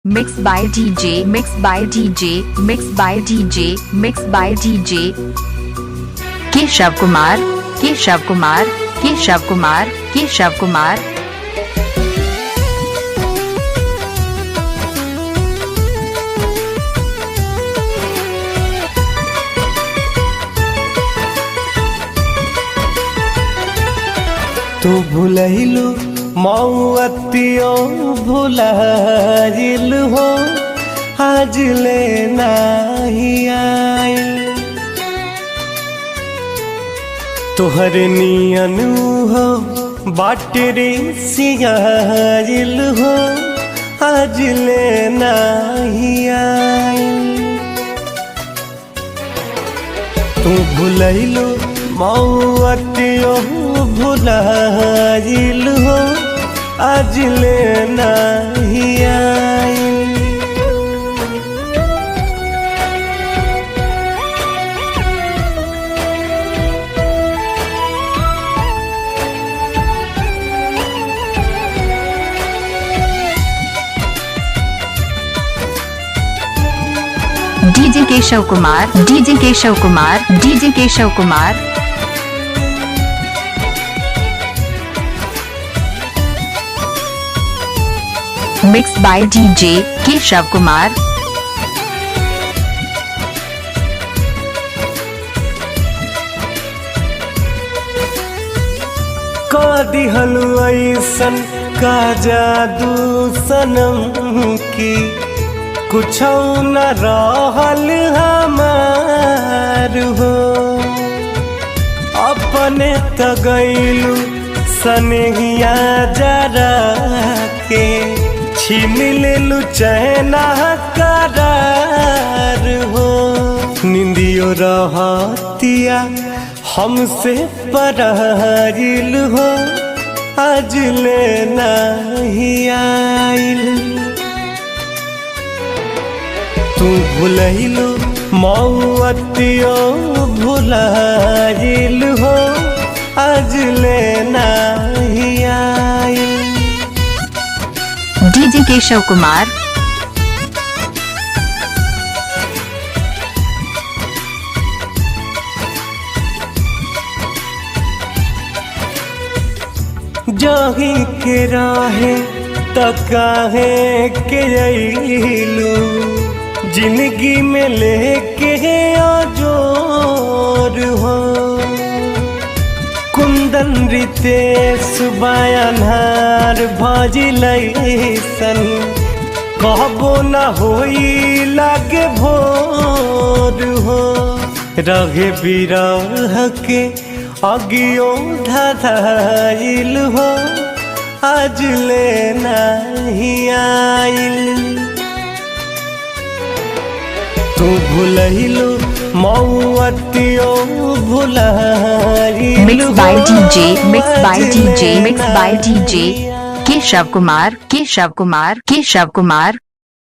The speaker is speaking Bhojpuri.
Mixed by DJ, mixed by DJ, mixed by DJ, mixed by DJ. Keshav Kumar, Keshav Kumar, Keshav Kumar, Keshav Kumar. तू भुलैलु मौअतियो भुलाइल हो आज ले नाही आइल तोहर नियन हो बाटरे सियाइल हो आज ले नाही आइल तू भुलैलु मौअतियो भुलाइल हो आज ले नाही आइल DJ Keshav Kumar, DJ Keshav Kumar, DJ Keshav Kumar. Mixed by DJ Keshav Kumar. का दिहलु ऐसन का जादू सनम की कुछ न रहल हमार हो अपने त गइलु सनहिया जरा के छीन लेलु चैना करार हो निंदियो रहतिया हमसे पराइल हो आज ले नहीं आइल तू भुलैलु मौअतियो भुलाइल हो आज ले नहीं आइल DJ केशव कुमार. जही के राहे त काहे के अइलू जिंदगी में लेके अजोर हो कुंदन रितेश बयानार भजिलैसन कहबो न होई लागे भोर हो रहे बिरह के अगियो धधाइल हो आज ले नहीं आइल तू भुलैलु मौअतियो भुलाइल Mixed by DJ, mixed by DJ, mixed by DJ. Keshav Kumar, Keshav Kumar, Keshav Kumar.